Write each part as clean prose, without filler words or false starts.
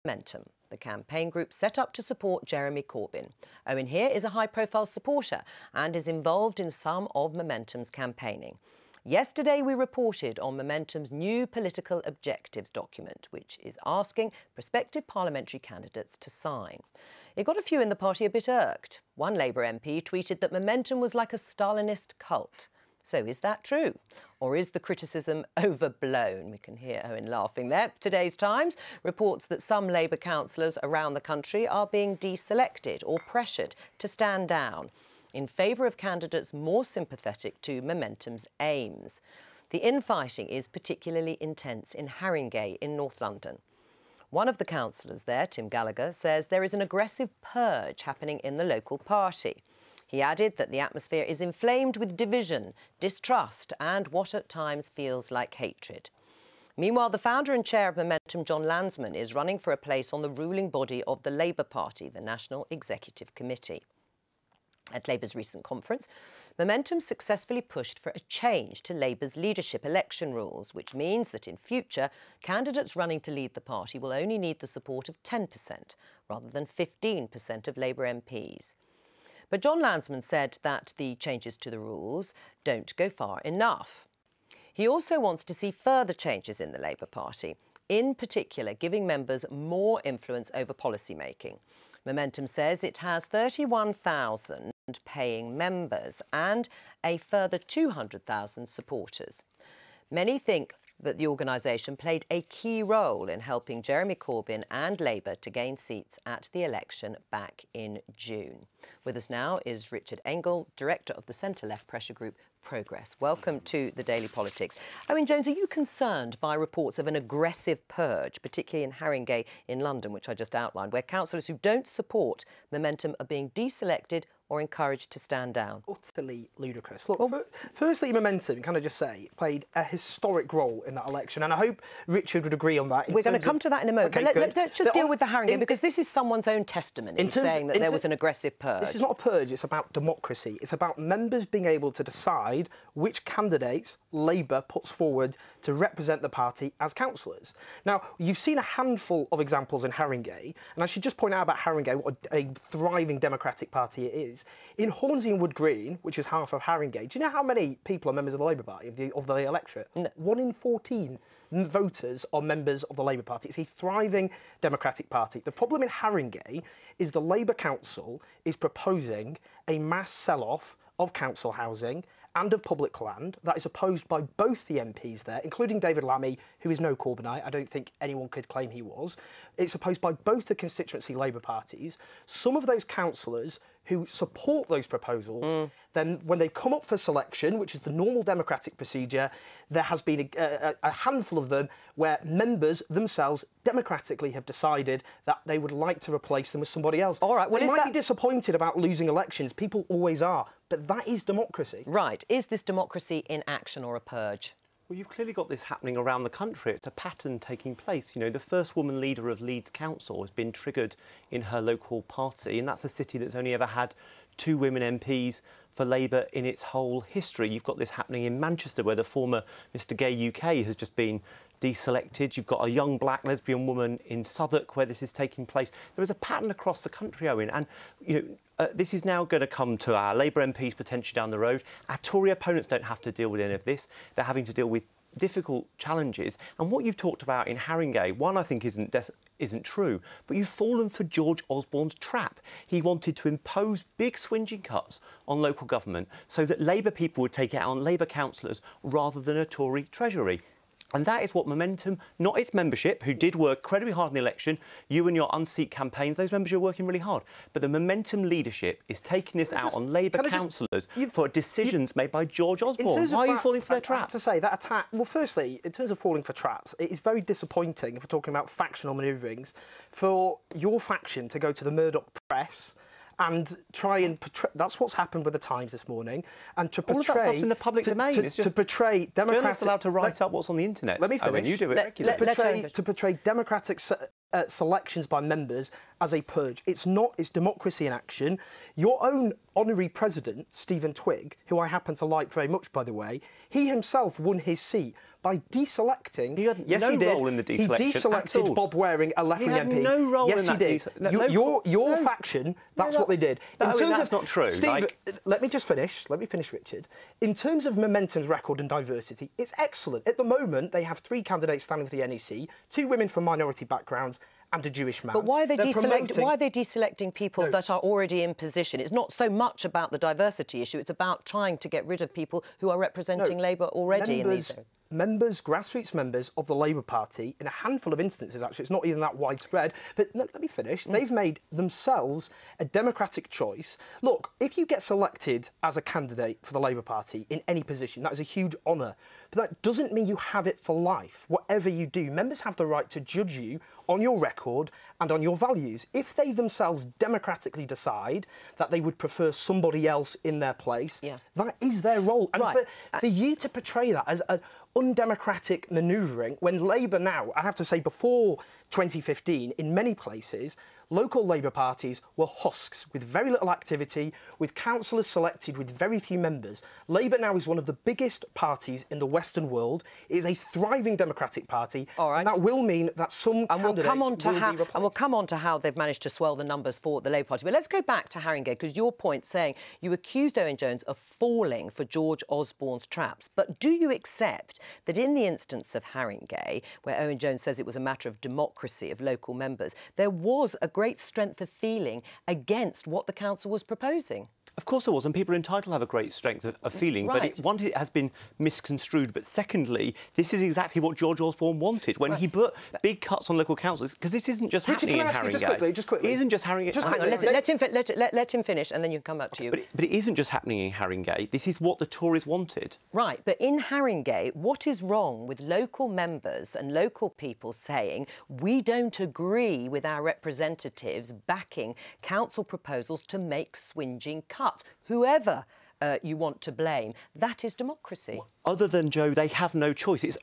Momentum, the campaign group set up to support Jeremy Corbyn. Owen here is a high-profile supporter and is involved in some of Momentum's campaigning. Yesterday, we reported on Momentum's new political objectives document, which is asking prospective parliamentary candidates to sign. It got a few in the party a bit irked. One Labour MP tweeted that Momentum was like a Stalinist cult. So is that true? Or is the criticism overblown? We can hear Owen laughing there. Today's Times reports that some Labour councillors around the country are being deselected or pressured to stand down in favour of candidates more sympathetic to Momentum's aims. The infighting is particularly intense in Haringey in North London. One of the councillors there, Tim Gallagher, says there is an aggressive purge happening in the local party. He added that the atmosphere is inflamed with division, distrust and what at times feels like hatred. Meanwhile, the founder and chair of Momentum, John Landsman, is running for a place on the ruling body of the Labour Party, the National Executive Committee. At Labour's recent conference, Momentum successfully pushed for a change to Labour's leadership election rules, which means that in future, candidates running to lead the party will only need the support of 10% rather than 15% of Labour MPs. But John Landsman said that the changes to the rules don't go far enough. He also wants to see further changes in the Labour Party, in particular giving members more influence over policy making. Momentum says it has 31,000 paying members and a further 200,000 supporters. Many think that the organisation played a key role in helping Jeremy Corbyn and Labour to gain seats at the election back in June. With us now is Richard Angell, director of the centre-left pressure group Progress. Welcome to the Daily Politics. Owen Jones, are you concerned by reports of an aggressive purge, particularly in Haringey in London, which I just outlined, where councillors who don't support Momentum are being deselected or encouraged to stand down? Utterly ludicrous. Look, firstly, Momentum, can I just say, played a historic role in that election, and I hope Richard would agree on that. We're going to come to that in a moment, okay, but let's just deal with the Haringey, because this is someone's own testimony saying that there was an aggressive purge. This is not a purge, it's about democracy. It's about members being able to decide which candidates Labour puts forward to represent the party as councillors. Now, you've seen a handful of examples in Haringey, and I should just point out about Haringey what a thriving democratic party it is. In Hornsey and Wood Green, which is half of Haringey, do you know how many people are members of the Labour Party, of the electorate? No. 1 in 14 voters are members of the Labour Party. It's a thriving democratic party. The problem in Haringey is the Labour Council is proposing a mass sell-off of council housing and of public land that is opposed by both the MPs there, including David Lammy, who is no Corbynite. I don't think anyone could claim he was. It's opposed by both the constituency Labour parties. Some of those councillors who support those proposals, then when they come up for selection, which is the normal democratic procedure, there has been a handful of them where members themselves democratically have decided that they would like to replace them with somebody else. All right, well, they might be disappointed about losing elections. People always are. But that is democracy. Right. Is this democracy in action or a purge? Well, you've clearly got this happening around the country. It's a pattern taking place. You know, the first woman leader of Leeds Council has been triggered in her local party, and that's a city that's only ever had 2 women MPs for Labour in its whole history. You've got this happening in Manchester, where the former Mr Gay UK has just been deselected. You've got a young black lesbian woman in Southwark where this is taking place. There is a pattern across the country, Owen, and this is now going to come to our Labour MPs potentially down the road. Our Tory opponents don't have to deal with any of this. They're having to deal with difficult challenges. And what you've talked about in Haringey, one, I think isn't true, but you've fallen for George Osborne's trap. He wanted to impose big swinging cuts on local government so that Labour people would take it out on Labour councillors rather than a Tory treasury. And that is what Momentum, not its membership, who did work incredibly hard in the election, you and your unseat campaigns, those members are working really hard. But the Momentum leadership is taking this out on Labour councillors for decisions made by George Osborne. Why are you falling for their trap? I have to say, that attack... Well, firstly, in terms of falling for traps, it is very disappointing, if we're talking about factional manoeuvrings, for your faction to go to the Murdoch press and try and portray... That's what's happened with the Times this morning. And to portray... All of that stuff's in the public domain. It's just to portray democratic... Journalists allowed to write up what's on the internet. Let me finish. I mean, you do it regularly. To portray democratic selections by members as a purge. It's not, it's democracy in action. Your own honorary president, Stephen Twigg, who I happen to like very much, by the way, he himself won his seat by deselecting. He had no role in the deselection. He deselected Bob Waring, a left-wing MP. He had no role in that. Yes, he did. Your faction, that's what they did. That's not true. Steve, let me just finish. Let me finish, Richard. In terms of Momentum's record and diversity, it's excellent. At the moment, they have 3 candidates standing for the NEC, 2 women from minority backgrounds, and a Jewish man. But why are they deselecting people that are already in position? It's not so much about the diversity issue, it's about trying to get rid of people who are representing Labour already in these. Members, grassroots members of the Labour Party, in a handful of instances, actually, it's not even that widespread, but let me finish. They've made themselves a democratic choice. Look, if you get selected as a candidate for the Labour Party in any position, that is a huge honour. But that doesn't mean you have it for life. Whatever you do, members have the right to judge you on your record and on your values. If they themselves democratically decide that they would prefer somebody else in their place, that is their role. And for you to portray that as an undemocratic manoeuvring, when Labour now, I have to say, before 2015, in many places, local Labour parties were husks with very little activity, with councillors selected with very few members. Labour now is one of the biggest parties in the Western world. It is a thriving democratic party. All right. And that will mean that some candidates will be replaced. And we'll come on to how they've managed to swell the numbers for the Labour Party. But let's go back to Haringey, because your point saying you accused Owen Jones of falling for George Osborne's traps. But do you accept that in the instance of Haringey, where Owen Jones says it was a matter of democracy, of local members, there was a great strength of feeling against what the council was proposing? Of course there was, and people are entitled to have a great strength of feeling, but it has been misconstrued. But secondly, this is exactly what George Osborne wanted when he put big cuts on local councils, because this isn't just happening in Haringey. Just quickly. It isn't just Haringey. Hang on, let him finish, and then you can come back to you. But it isn't just happening in Haringey. This is what the Tories wanted. Right, but in Haringey, what is wrong with local members and local people saying we don't agree with our representatives backing council proposals to make swinging cuts? Whoever you want to blame, that is democracy. Other than, Joe, they have no choice.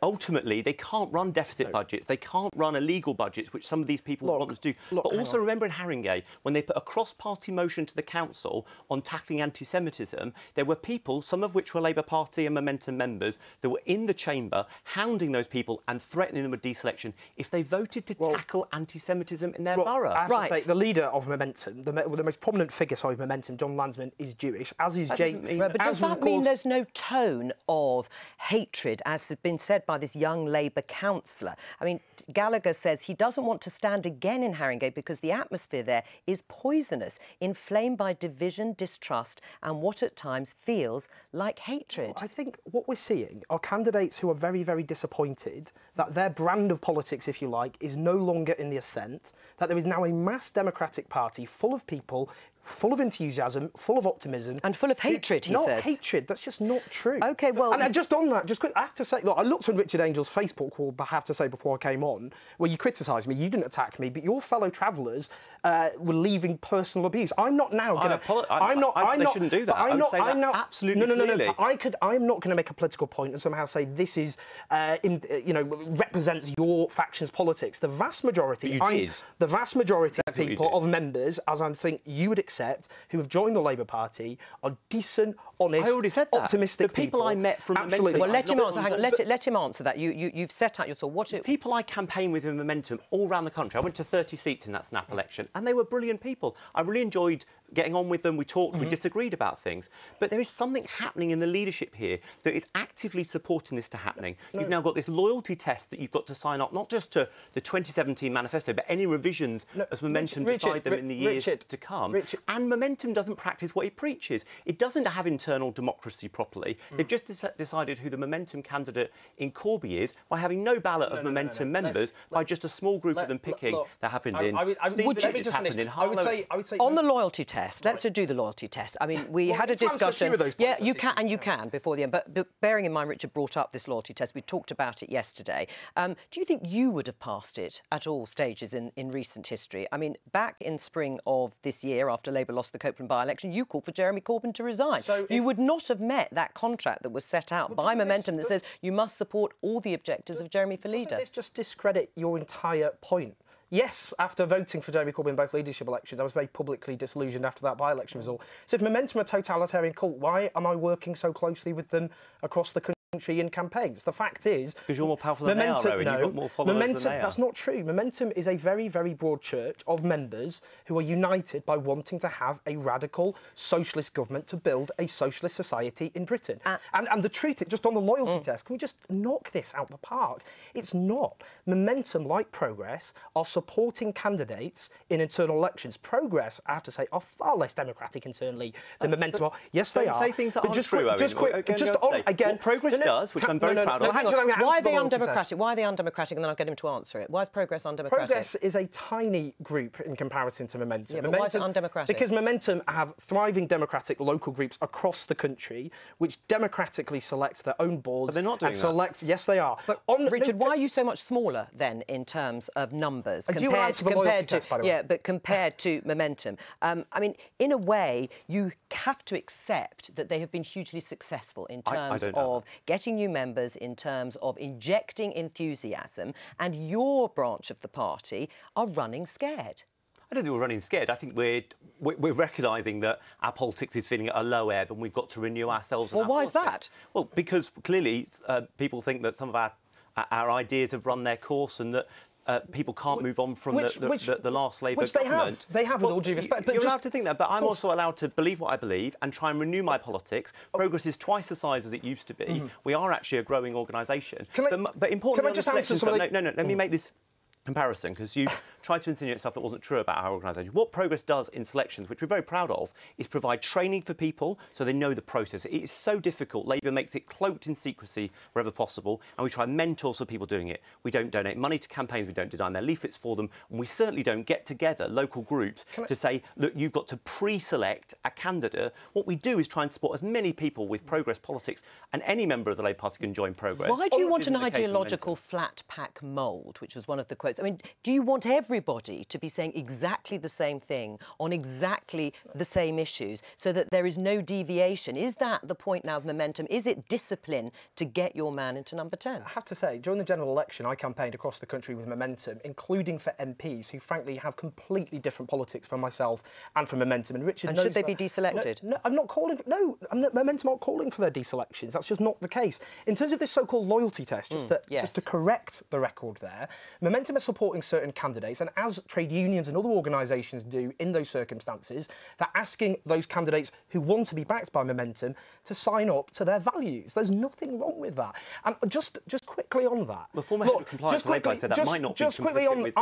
Ultimately, they can't run deficit budgets. They can't run illegal budgets, which some of these people want them to do. But also remember in Haringey, when they put a cross-party motion to the council on tackling anti-Semitism, there were people, some of which were Labour Party and Momentum members, that were in the chamber hounding those people and threatening them with deselection if they voted to tackle anti-Semitism in their borough. I have to say, the leader of Momentum, the most prominent figure of Momentum, John Landsman, is Jewish, as is Jane. But does that mean there's no tone of hatred, as has been said by this young Labour councillor? I mean, Gallagher says he doesn't want to stand again in Haringey because the atmosphere there is poisonous, inflamed by division, distrust and what at times feels like hatred. I think what we're seeing are candidates who are very, very disappointed that their brand of politics, if you like, is no longer in the ascent, that there is now a mass democratic party full of people, full of enthusiasm, full of optimism. And full of hatred, he says. Not hatred, that's just not true. OK, well... And just on that, just quick, I have to say, look, I looked on Richard Angell's Facebook wall, I have to say, before I came on, where you criticised me, you didn't attack me, but your fellow travellers were leaving personal abuse. I'm not now going to... I shouldn't do that. I'm not absolutely clearly. I'm not going to make a political point and somehow say this is, represents your faction's politics. The vast majority... The vast majority of people, of members, as I think you would accept, who have joined the Labour Party, are decent, honest, I already said that. optimistic people I met from Absolutely. Well, let him answer. Hang on. Let him answer that. You've set out your thought. People I campaigned with in Momentum all around the country. I went to 30 seats in that snap election, and they were brilliant people. I really enjoyed getting on with them. We talked. We disagreed about things, but there is something happening in the leadership here that is actively supporting this to happening. You've now got this loyalty test that you've got to sign up, not just to the 2017 manifesto, but any revisions as Momentum decide them in the years to come. And Momentum doesn't practice what it preaches. It doesn't have internal democracy properly. They've just decided who the Momentum candidate in Corby is by having no ballot of Momentum members, by just a small group of them picking. That happened in Stevenage, happened in Harlow. I would say on the loyalty test, let's do the loyalty test. I mean, we had a discussion. Yeah, you can before the end. But bearing in mind, Richard brought up this loyalty test. We talked about it yesterday. Do you think you would have passed it at all stages in recent history? I mean, back in spring of this year, after Labour lost the Copeland by-election, you called for Jeremy Corbyn to resign. So you would not have met that contract that was set out by Momentum that says you must support all the objectives of Jeremy for leader. Let's just discredit your entire point. Yes, after voting for Jeremy Corbyn in both leadership elections, I was very publicly disillusioned after that by-election result. So if Momentum are a totalitarian cult, why am I working so closely with them across the country in campaigns? The fact is... Because you're more powerful than they are, Owen. You've got more followers than they are. That's not true. Momentum is a very, very broad church of members who are united by wanting to have a radical socialist government to build a socialist society in Britain. And the truth, just on the loyalty test, can we just knock this out the park? It's not. Momentum, like Progress, are supporting candidates in internal elections. Progress, I have to say, are far less democratic internally than Momentum are. Yes, they are. Don't say things that aren't true, Owen. Again, what Progress does, which I'm very proud of. Why are they undemocratic? Why are they undemocratic? And then I'll get him to answer it. Why is Progress undemocratic? Progress is a tiny group in comparison to Momentum. Yeah, but why is it undemocratic? Because Momentum have thriving democratic local groups across the country, which democratically select their own boards. But they're not doing that. Yes, they are. But Richard, why are you so much smaller then in terms of numbers? Do you answer the loyalty test, by the way? Yeah, but compared to Momentum, I mean, in a way, you have to accept that they have been hugely successful in terms of getting new members, in terms of injecting enthusiasm, and your branch of the party are running scared. I don't think we're running scared. I think we're recognising that our politics is feeling at a low ebb and we've got to renew ourselves. Well, why is that? Well, because clearly people think that some of our ideas have run their course and that people can't move on from the last Labour government. They have, with all due respect. But you're allowed to think that, but I'm also allowed to believe what I believe and try and renew my politics. Progress is twice the size as it used to be. We are actually a growing organisation. But importantly, let me make this comparison, because you tried to insinuate stuff that wasn't true about our organisation. What Progress does in selections, which we're very proud of, is provide training for people so they know the process. It is so difficult. Labour makes it cloaked in secrecy wherever possible, and we try mentors for people doing it. We don't donate money to campaigns, we don't design their leaflets for them, and we certainly don't get together local groups to say, look, you've got to pre-select a candidate. What we do is try and support as many people with Progress politics, and any member of the Labour Party can join Progress. Why do you want an ideological flat pack mould, which was one of the quotes? I mean, do you want everybody to be saying exactly the same thing on exactly the same issues so that there is no deviation? Is that the point now of Momentum? Is it discipline to get your man into number 10? I have to say, during the general election, I campaigned across the country with Momentum, including for MPs who, frankly, have completely different politics from myself and from Momentum. And Richard knows should they be deselected? No, I'm not calling... No, Momentum aren't calling for their deselections. That's just not the case. In terms of this so-called loyalty test, just to correct the record there, Momentum are supporting certain candidates, and as trade unions and other organisations do in those circumstances, they're asking those candidates who want to be backed by Momentum to sign up to their values. There's nothing wrong with that. And just quickly on that... The former head of compliance for Labour said that might not be consistent with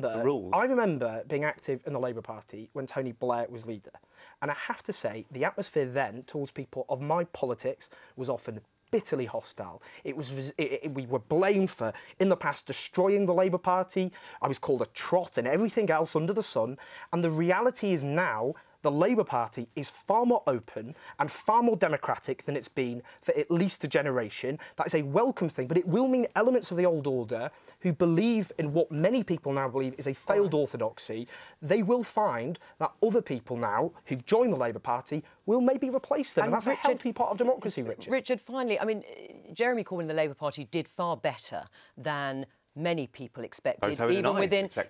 the rules. I remember being active in the Labour Party when Tony Blair was leader. And I have to say, the atmosphere then towards people of my politics was often bitterly hostile. We were blamed for, in the past, destroying the Labour Party. I was called a trot and everything else under the sun. And the reality is now the Labour Party is far more open and far more democratic than it's been for at least a generation. That is a welcome thing, but it will mean elements of the old order who believe in what many people now believe is a failed orthodoxy. They will find that other people now who've joined the Labour Party will maybe replace them. And that's a healthy part of democracy, Richard. Richard, finally, I mean, Jeremy Corbyn and the Labour Party did far better than many people expected,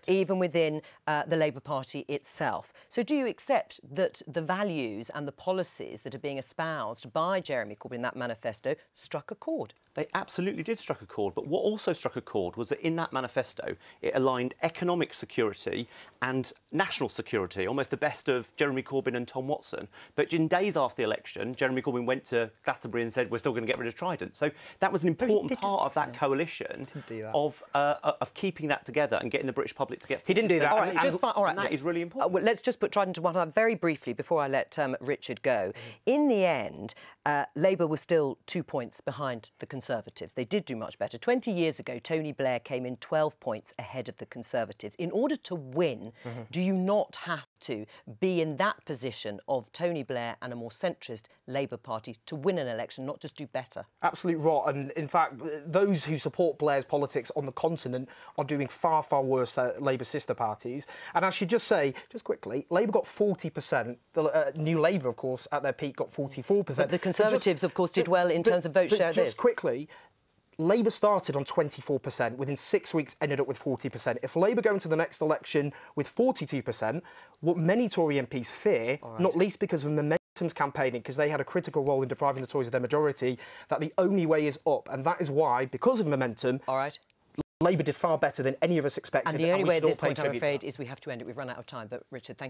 even within the Labour Party itself. So do you accept that the values and the policies that are being espoused by Jeremy Corbyn in that manifesto struck a chord? They absolutely did strike a chord, but what also struck a chord was that in that manifesto it aligned economic security and national security, almost the best of Jeremy Corbyn and Tom Watson. But in days after the election, Jeremy Corbyn went to Glastonbury and said, we're still going to get rid of Trident. So that was an important part of that coalition of keeping that together and getting the British public to get... He didn't do that. And that is really important. Well, let's just put Trident to one side very briefly before I let Richard go. In the end, Labour was still 2 points behind the Conservatives. They did do much better. 20 years ago, Tony Blair came in 12 points ahead of the Conservatives. In order to win, do you not have to be in that position of Tony Blair and a more centrist Labour Party to win an election, not just do better? Absolutely right. And in fact, those who support Blair's politics on the continent are doing far, far worse than Labour sister parties. And I should just say, just quickly, Labour got 40%. The New Labour, of course, at their peak got 44%. But the Conservatives, of course, did well in terms of vote share. Just quickly, Labour started on 24%, within 6 weeks ended up with 40%. If Labour go into the next election with 42%, what many Tory MPs fear, not least because of Momentum's campaigning, because they had a critical role in depriving the Tories of their majority, that the only way is up. And that is why, because of Momentum, Labour did far better than any of us expected. And the only way at this point, I'm afraid, is we have to end it. We've run out of time. But Richard, thank you.